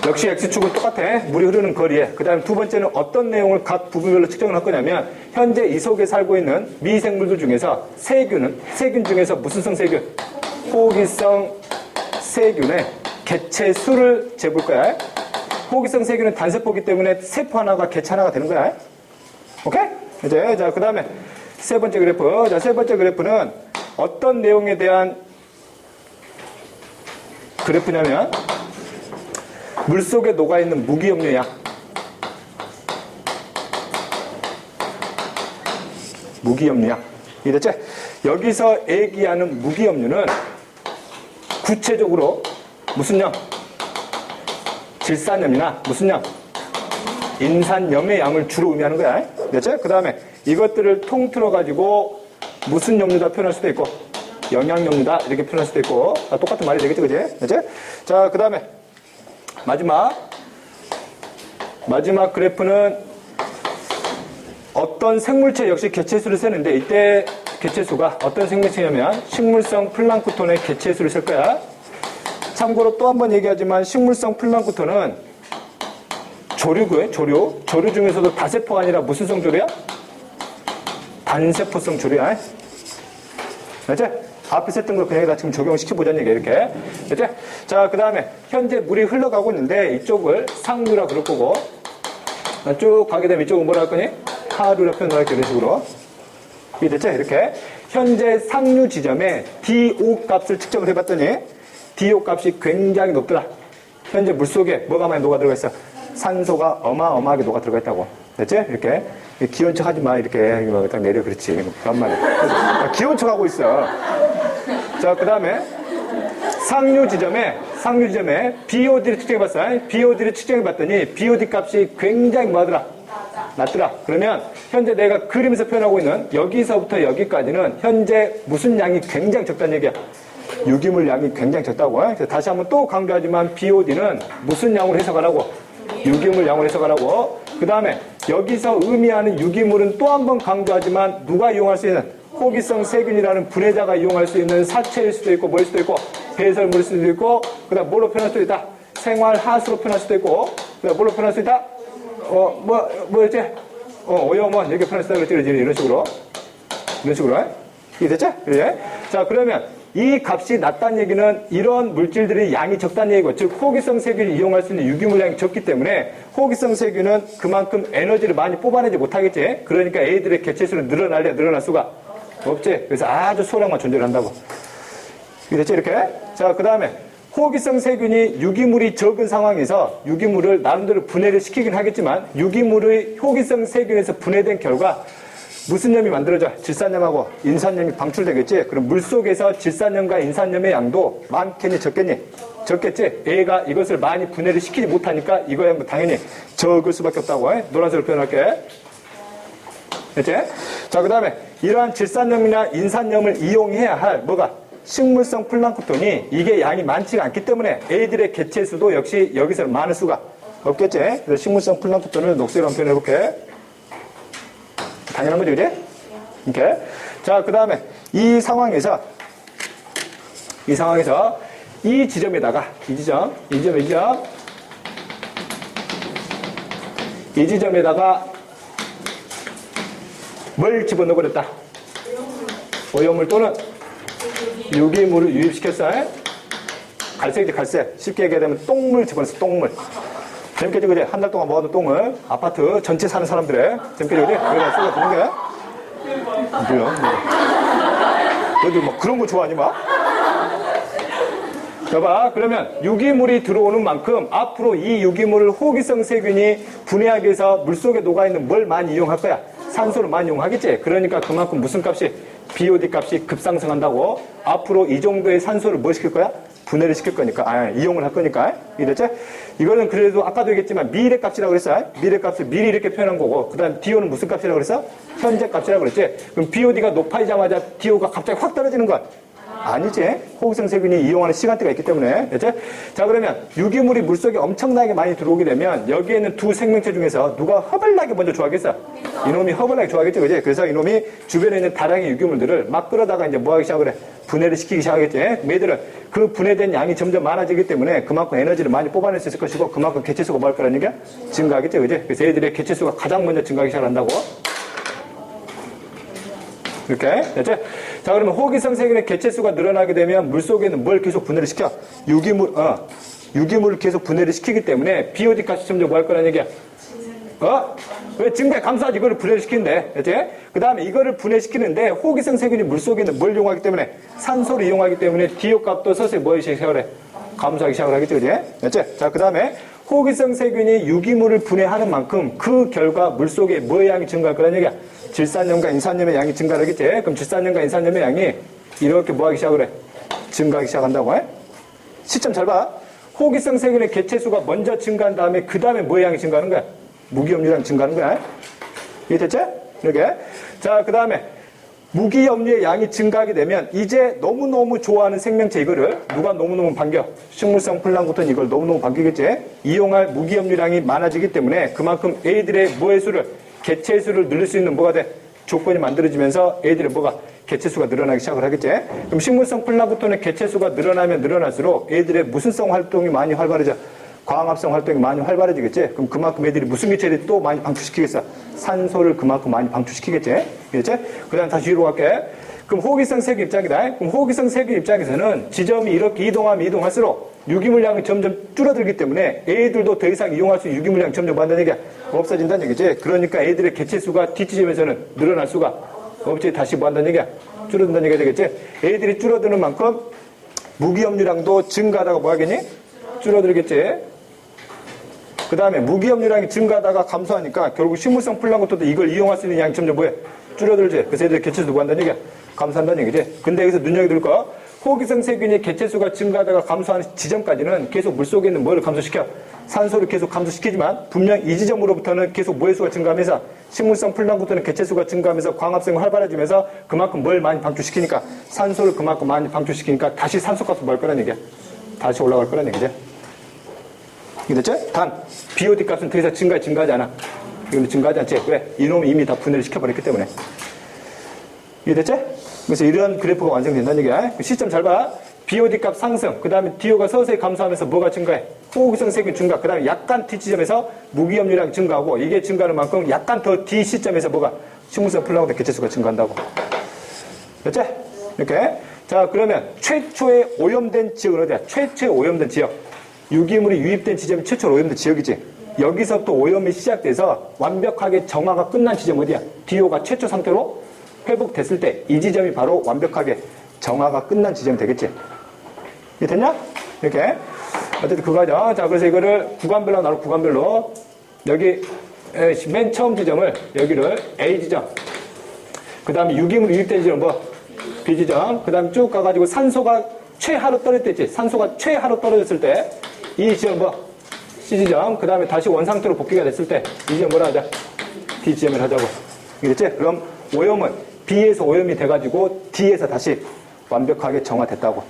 역시 X축은 똑같아. 물이 흐르는 거리에. 그 다음에 두 번째는 어떤 내용을 각 부분별로 측정을 할 거냐면 현재 이 속에 살고 있는 미생물들 중에서 세균 중에서 무슨 성 세균? 호기성 세균의 개체 수를 재볼 거야. 호기성 세균은 단세포이기 때문에 세포 하나가 개체 하나가 되는 거야. 오케이? 이제, 자, 그 다음에 세 번째 그래프. 자, 세 번째 그래프는 어떤 내용에 대한 그래프냐면 물속에 녹아있는 무기염료야. 무기염료야. 이해됐지? 여기서 얘기하는 무기염료는 구체적으로 무슨 염? 질산염이나 무슨 염? 인산염의 양을 주로 의미하는 거야. 됐지? 그 다음에 이것들을 통틀어가지고 무슨 염료다 표현할 수도 있고 영양염료다 이렇게 표현할 수도 있고 똑같은 말이 되겠지, 그지? 됐지? 자, 그 다음에 마지막 그래프는 어떤 생물체 역시 개체수를 세는데 이때 개체수가 어떤 생물체냐면 식물성 플랑크톤의 개체수를 셀 거야. 참고로 또 한 번 얘기하지만 식물성 플랑크톤은 조류고요. 조류 중에서도 다세포가 아니라 무슨 성 조류야? 단세포성 조류야. 알지? 앞에 했던 걸 그냥 다 지금 적용시켜보자는 얘기야, 이렇게. 됐지? 자, 그 다음에 현재 물이 흘러가고 있는데 이쪽을 상류라 그럴 거고 쭉 가게 되면 이쪽은 뭐라 할 거니? 하류라 표현을 할게, 이런 식으로. 이해됐지? 이렇게. 현재 상류 지점에 DO 값을 측정을 해봤더니 DO 값이 굉장히 높더라. 현재 물속에 뭐가 많이 녹아 들어가 있어? 산소가 어마어마하게 녹아 들어가 있다고. 됐지? 이렇게. 귀여운 척 하지 마. 이렇게 딱 내려. 그렇지. 그런 말이야. 귀여운 척 하고 있어. 자, 그 다음에 상류 지점에 BOD를 측정해봤어. BOD를 측정해봤더니 BOD 값이 굉장히 뭐하더라? 낮더라. 그러면 현재 내가 그림에서 표현하고 있는 여기서부터 여기까지는 현재 무슨 양이 굉장히 적다는 얘기야? 유기물 양이 굉장히 적다고. 그래서 다시 한번 또 강조하지만 BOD는 무슨 양으로 해석하라고? 유기물 양으로 해석하라고. 그 다음에 여기서 의미하는 유기물은 또 한 번 강조하지만 누가 이용할 수 있는? 호기성 세균이라는 분해자가 이용할 수 있는 사체일 수도 있고 뭐일 수도 있고 배설물일 수도 있고 그다음 뭐로 표현할 수도 있다. 생활 하수로 표현할 수도 있고 그다음 뭐로 표현할 수 있다. 뭐였지? 오염원 이렇게 표현할 수 있다 그랬지 이런 식으로 이해됐지? 그래? 자 그러면 이 값이 낮다는 얘기는 이런 물질들의 양이 적다는 얘기고 즉 호기성 세균이 이용할 수 있는 유기물량이 적기 때문에 호기성 세균은 그만큼 에너지를 많이 뽑아내지 못하겠지. 그러니까 애들의 개체수는 늘어날 수가 없지. 그래서 아주 소량만 존재를 한다고. 이해됐지? 이렇게? 자 그 다음에 호기성 세균이 유기물이 적은 상황에서 유기물을 나름대로 분해를 시키긴 하겠지만 유기물의 호기성 세균에서 분해된 결과 무슨 염이 만들어져? 질산염하고 인산염이 방출되겠지? 그럼 물속에서 질산염과 인산염의 양도 많겠니? 적겠니? 적겠지? 애가 이것을 많이 분해를 시키지 못하니까 이거 양도 당연히 적을 수밖에 없다고. 노란색으로 표현할게. 됐지? 자, 그 다음에 이러한 질산염이나 인산염을 이용해야 할 뭐가? 식물성 플랑크톤이 이게 양이 많지가 않기 때문에 애들의 개체수도 역시 여기서는 많을 수가 없겠지? 그래서 식물성 플랑크톤을 녹색으로 한번 표현해볼게. 당연한 거지, 그지? 이렇게. 자, 그 다음에 이 상황에서 이 지점에다가 이 지점에다가 뭘 집어넣어버렸다. 오염물 또는 유기물을 유입시켰어. 갈색이지, 갈색. 쉽게 얘기하면 똥물 집어넣었어, 똥물. 재밌겠지, 그지? 한 달 동안 모아둔 똥을 아파트 전체 사는 사람들의 재밌겠지, 그지? 여기다 쏟아 두는 게 뭐야? 너도 뭐 그런 거 좋아하니, 막? 봐봐. 그러면 유기물이 들어오는 만큼 앞으로 이 유기물을 호기성 세균이 분해하기 위해서 물속에 녹아있는 뭘 많이 이용할 거야? 산소를 많이 이용하겠지? 그러니까 그만큼 무슨 값이? BOD 값이 급상승한다고. 앞으로 이 정도의 산소를 뭐 시킬 거야? 분해를 시킬 거니까, 이용을 할 거니까. 이랬지? 이거는 그래도 아까도 얘기했지만 미래 값이라고 그랬어. 미래 값을 미리 이렇게 표현한 거고, 그 다음 DO는 무슨 값이라고 그랬어? 현재 값이라고 그랬지? 그럼 BOD가 높아지자마자 DO가 갑자기 확 떨어지는 건 아니지. 호기성 세균이 이용하는 시간대가 있기 때문에. 됐지? 자, 그러면 유기물이 물속에 엄청나게 많이 들어오게 되면 여기에는 두 생명체 중에서 누가 허벌나게 먼저 좋아하겠어? 이놈이 허벌나게 좋아하겠지, 그지? 그래서 이놈이 주변에 있는 다량의 유기물들을 막 끌어다가 이제 뭐 하기 시작을 해? 분해를 시키기 시작하겠지? 얘들은 그 분해된 양이 점점 많아지기 때문에 그만큼 에너지를 많이 뽑아낼 수 있을 것이고 그만큼 개체수가 뭐 할 거라는 얘기야? 증가하겠지, 그지? 그래서 애들의 개체수가 가장 먼저 증가하기 시작한다고. 이렇게. 됐지? 자, 그러면 호기성 세균의 개체수가 늘어나게 되면 물속에는 뭘 계속 분해를 시켜? 유기물을 계속 분해를 시키기 때문에 BOD 값이 점점 뭐 할 거라는 얘기야? 왜 증가에 감소하지? 이거를 분해를 시키는데. 됐지? 그 다음에 이거를 분해시키는데 호기성 세균이 물속에는 뭘 이용하기 때문에? 산소를 이용하기 때문에 DO 값도 서서히 뭐 하기 시작을 해? 감소하기 시작을 하겠지, 그지? 됐지? 자, 그 다음에 호기성 세균이 유기물을 분해하는 만큼 그 결과 물속에 뭐의 양이 증가할 거라는 얘기야? 질산염과 인산염의 양이 증가하겠지? 그럼 질산염과 인산염의 양이 이렇게 뭐 하기 시작을 해? 증가하기 시작한다고 해? 시점 잘 봐. 호기성 세균의 개체수가 먼저 증가한 다음에 그 다음에 뭐의 양이 증가하는 거야? 무기염류량이 증가하는 거야. 이해됐지? 이렇게. 자, 그 다음에 무기염류의 양이 증가하게 되면 이제 너무너무 좋아하는 생명체 이거를 누가 너무너무 반겨? 식물성 플랑크톤 이걸 너무너무 반기겠지? 이용할 무기염류량이 많아지기 때문에 그만큼 애들의 뭐의 수를 개체의 수를 늘릴 수 있는 뭐가 돼? 조건이 만들어지면서 애들의 뭐가? 개체수가 늘어나기 시작을 하겠지? 그럼 식물성 플랑크톤의 개체수가 늘어나면 늘어날수록 애들의 무슨성 활동이 많이 활발해져? 광합성 활동이 많이 활발해지겠지? 그럼 그만큼 애들이 무슨 개체를 또 많이 방출시키겠어? 산소를 그만큼 많이 방출시키겠지? 그렇지? 그 다음 다시 위로 갈게. 그럼 호기성 세균 입장이다. 그럼 호기성 세균 입장에서는 지점이 이렇게 이동할수록 유기물량이 점점 줄어들기 때문에 애들도 더 이상 이용할 수 있는 유기물량이 점점 뭐 한다는 얘기야? 없어진다는 얘기지? 그러니까 애들의 개체수가 뒷지점에서는 늘어날 수가 없지? 다시 뭐 한다는 얘기야? 줄어든다는 얘기가 되겠지? 애들이 줄어드는 만큼 무기염류량도 증가하다가 뭐 하겠니? 줄어들겠지? 그 다음에 무기염류량이 증가하다가 감소하니까 결국 식물성 플랑크톤도 이걸 이용할 수 있는 양이 점점 뭐해? 줄어들지. 그래서 애들 개체수 뭐 한다는 얘기야? 감소한다는 얘기지. 근데 여기서 눈여겨둘 거 호기성 세균의 개체수가 증가하다가 감소하는 지점까지는 계속 물속에 있는 뭐를 감소시켜? 산소를 계속 감소시키지만 분명 이 지점으로부터는 계속 뭐의 수가 증가하면서 식물성 플랑크톤의 개체수가 증가하면서 광합성이 활발해지면서 그만큼 뭘 많이 방출시키니까 산소를 그만큼 많이 방출시키니까 다시 산소값이 뭐 할 거란 얘기야? 다시 올라갈 거란 얘기지. 이해됐지? 단 BOD 값은 더 이상 증가하지 않아. 이건 증가하지 않지. 왜? 이놈이 이미 다 분해를 시켜버렸기 때문에. 이해됐지? 그래서 이런 그래프가 완성된다는 얘기야. 시점 잘 봐. BOD 값 상승, 그 다음에 DO가 서서히 감소하면서 뭐가 증가해? 호흡기성 세균 증가, 그 다음에 약간 T 지점에서 무기염료량이 증가하고, 이게 증가하는 만큼 약간 더 D 시점에서 뭐가? 식물성 플라우드 개체수가 증가한다고. 됐지? 이렇게. 자, 그러면 최초의 오염된 지역은 어디야? 최초의 오염된 지역. 유기물이 유입된 지점이 최초로 오염된 지역이지. 여기서부터 오염이 시작돼서 완벽하게 정화가 끝난 지점 어디야? DO가 최초 상태로 회복됐을 때 이 지점이 바로 완벽하게 정화가 끝난 지점이 되겠지. 이게 됐냐? 이렇게. 어쨌든 그거죠. 자, 그래서 이거를 구간별로 나누고 구간별로 여기 맨 처음 지점을 여기를 A 지점. 그 다음에 유기물이 유입된 지점 뭐? B 지점. 그 다음에 쭉 가가지고 산소가 최하로 떨어질 때 있지. 산소가 최하로 떨어졌을 때 이 지점 뭐? C 지점. 그 다음에 다시 원상태로 복귀가 됐을 때 이 지점 뭐라 하자? D 지점을 하자고. 이겠지? 그럼 오염은 B에서 오염이 돼가지고 D에서 다시 완벽하게 정화됐다고.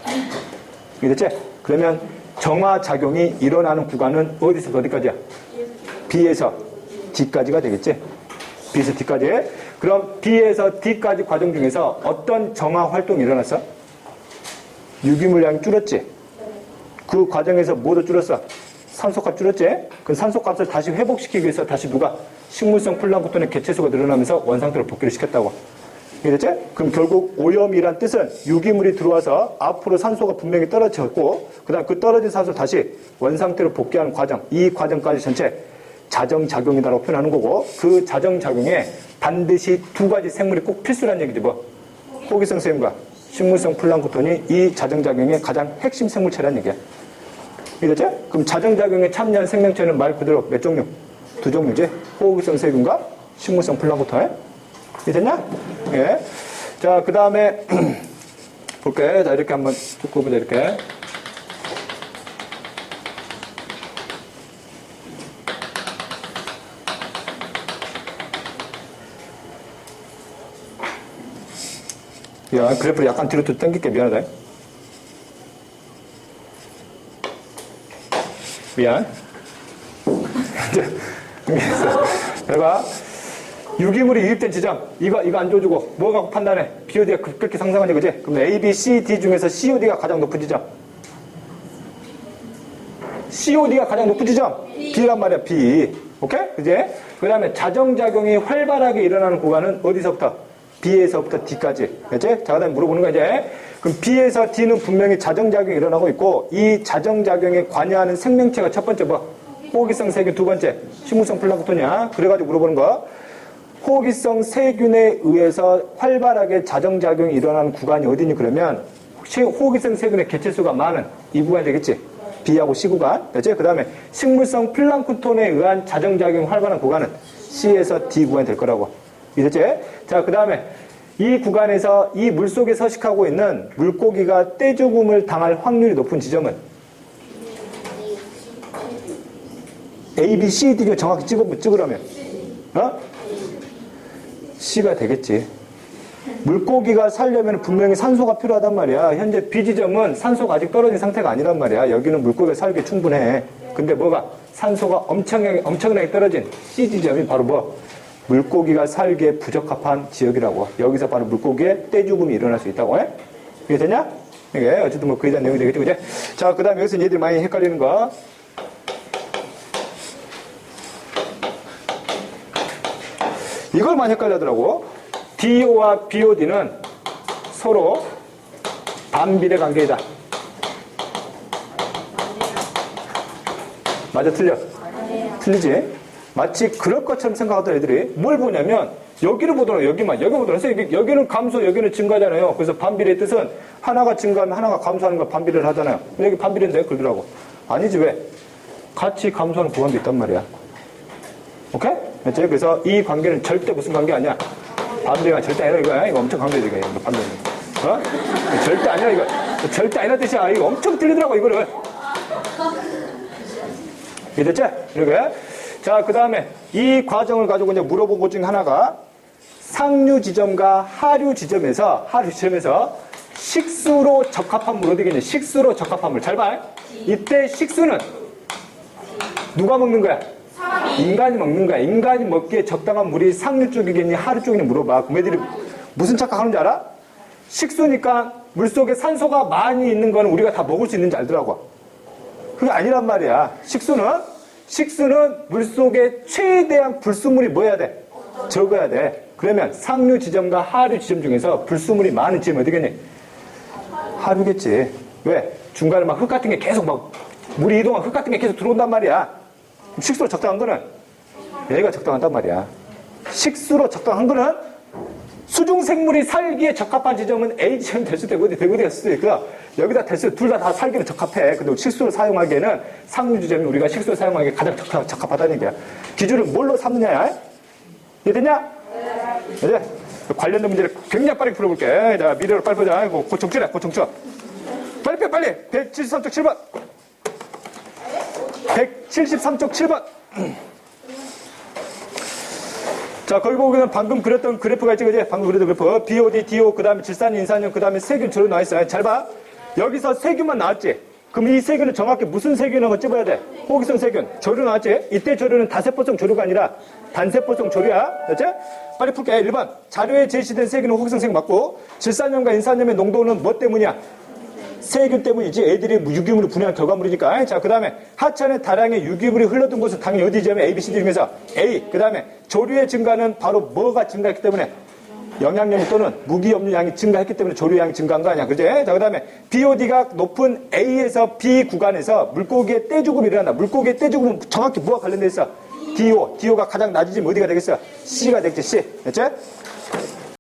이겠지? 그러면 정화작용이 일어나는 구간은 어디서 어디까지야? B에서 D까지가 되겠지? B에서 D까지. 그럼 B에서 D까지 과정 중에서 어떤 정화 활동이 일어났어? 유기물량이 줄었지? 그 과정에서 뭐도 줄었어? 산소값 줄었지? 그 산소값을 다시 회복시키기 위해서 다시 누가? 식물성 플랑크톤의 개체수가 늘어나면서 원상태로 복귀를 시켰다고. 이해됐지? 그럼 결국 오염이란 뜻은 유기물이 들어와서 앞으로 산소가 분명히 떨어졌고, 그 다음 그 떨어진 산소를 다시 원상태로 복귀하는 과정, 이 과정까지 전체 자정작용이다라고 표현하는 거고, 그 자정작용에 반드시 두 가지 생물이 꼭 필수라는 얘기지 뭐. 호기성 세균과 식물성 플랑크톤이 이 자정작용의 가장 핵심 생물체라는 얘기야. 이해됐지? 그럼 자정작용에 참여한 생명체는 말 그대로 몇 종류? 두 종류지? 호기성 세균과 식물성 플랑크톤. 이해됐냐? 예. 자, 그 다음에, 볼게. 자, 이렇게 한번 쭉 꼽으자, 이렇게. 야, 그래프를 약간 뒤로 또 당길게. 미안하다. 미안. 잘 봐. 유기물이 유입된 지점, 이거 안 줘주고, 뭐 갖고 판단해? BOD가 급격히 상승하니, 그지? 그럼 A, B, C, D 중에서 COD가 가장 높은 지점. COD가 가장 높은 지점. B란 말이야, B. 오케이? 그지? 그 다음에 자정작용이 활발하게 일어나는 구간은 어디서부터? B에서부터 D까지. 그지? 자, 그 다음에 물어보는 거야, 이제. 그럼 B에서 D는 분명히 자정작용이 일어나고 있고, 이 자정작용에 관여하는 생명체가 첫 번째 뭐? 호기성 세균, 두 번째, 식물성 플랑크톤이야. 그래가지고 물어보는 거. 호기성 세균에 의해서 활발하게 자정작용이 일어나는 구간이 어디니 그러면 호기성 세균의 개체수가 많은 이 구간이 되겠지. B하고 C 구간. 그렇지? 그 다음에 식물성 플랑크톤에 의한 자정작용이 활발한 구간은 C에서 D 구간이 될 거라고. 이랬지? 자, 그 다음에 이 구간에서 이 물속에 서식하고 있는 물고기가 떼죽음을 당할 확률이 높은 지점은 A, B, C, D 중 정확히 찍으라면 C가 되겠지. 물고기가 살려면 분명히 산소가 필요하단 말이야. 현재 B 지점은 산소가 아직 떨어진 상태가 아니란 말이야. 여기는 물고기가 살기 충분해. 근데 뭐가? 산소가 엄청나게 떨어진 C 지점이 바로 뭐? 물고기가 살기에 부적합한 지역이라고. 여기서 바로 물고기의 떼죽음이 일어날 수 있다고 해? 이게 되냐? 이게 어쨌든 뭐 그에 대한 내용이 되겠지, 그지? 자, 그 다음에 여기서 얘들이 많이 헷갈리는 거. 이걸 많이 헷갈리더라고. DO와 BOD는 서로 반비례 관계이다. 맞아, 틀려? 틀리지? 마치 그럴 것처럼 생각하던 애들이 뭘 보냐면 여기를 보더라고. 여기 보더라고. 여기는 감소, 여기는 증가잖아요. 그래서 반비례의 뜻은 하나가 증가하면 하나가 감소하는 걸 반비례를 하잖아요. 여기 반비례인데 그러더라고. 아니지, 왜? 같이 감소하는 구간도 있단 말이야. 오케이? 그렇지? 그래서 이 관계는 절대 무슨 관계 아니야. 반비례가 절대 아니라 이거야. 이거 엄청 강조해, 이거. 반비례. 절대 아니야, 이거. 절대 아니라 뜻이야. 이거 엄청 틀리더라고, 이거를. 이해됐지? 이렇게. 자, 그 다음에 이 과정을 가지고 이제 물어본 것 중에 하나가 상류 지점과 하류 지점에서 식수로 적합한 물 어디 겠냐? 식수로 적합한 물. 잘 봐. 이때 식수는 누가 먹는 거야? 인간이 먹는 거야. 인간이 먹기에 적당한 물이 상류 쪽이겠니? 하류 쪽이니 물어봐. 그럼 애들이 무슨 착각하는지 알아? 식수니까 물속에 산소가 많이 있는 거는 우리가 다 먹을 수 있는지 알더라고. 그게 아니란 말이야. 식수는 물속에 최대한 불순물이 뭐 해야 돼? 적어야 돼. 그러면 상류 지점과 하류 지점 중에서 불순물이 많은 지점이 어디겠니? 하류겠지. 왜? 중간에 막 흙 같은 게 계속 막 물이 이동한 흙 같은 게 계속 들어온단 말이야. 식수로 적당한 거는 얘가 적당하단 말이야. 식수로 적당한 거는 수중생물이 살기에 적합한 지점은 A 지점이 될 수도 있고 대구가 될 수도 있고 여기다 될 수도 둘 다 살기는 적합해. 근데 식수를 사용하기에는 상류 지점이 우리가 식수를 사용하기에 가장 적합하다는 얘기야. 기준을 뭘로 삼느냐? 이해됐냐? 이제 관련된 문제를 굉장히 빠르게 풀어볼게. 자, 미래로 빨리 보자. 고청출해, 고청출. 빨리 빼, 빨리. 173쪽 7번. 173쪽 7번. 자, 거기 보면 방금 그렸던 그래프가 있지, 그지? 방금 그렸던 그래프. BOD, DO, 그 다음에 질산, 인산염, 그 다음에 세균 저로 나와있어요. 잘 봐. 여기서 세균만 나왔지? 그럼 이 세균은 정확히 무슨 세균이라고 찝어야 돼? 호기성 세균. 조류 나왔지? 이때 조류는 다세포성 조류가 아니라 단세포성 조류야. 됐지? 빨리 풀게. 1번. 자료에 제시된 세균은 호기성 세균 맞고, 질산염과 인산염의 농도는 뭐 때문이야? 세균 때문이지. 애들이 유기물을 분해한 결과물이니까. 자, 그 다음에 하천에 다량의 유기물이 흘러든 곳은 당연히 어디냐면 A, B, C, D 중에서 A. 그 다음에 조류의 증가는 바로 뭐가 증가했기 때문에? 영양염 또는 무기염류 양이 증가했기 때문에 조류 양이 증가한 거 아니야. 그지? 자, 그 다음에 BOD가 높은 A에서 B 구간에서 물고기의 떼죽음이 일어난다. 물고기의 떼죽음은 정확히 뭐와 관련돼 있어? DO. DO가 가장 낮아지면 어디가 되겠어? C가 되겠지, C. 됐지?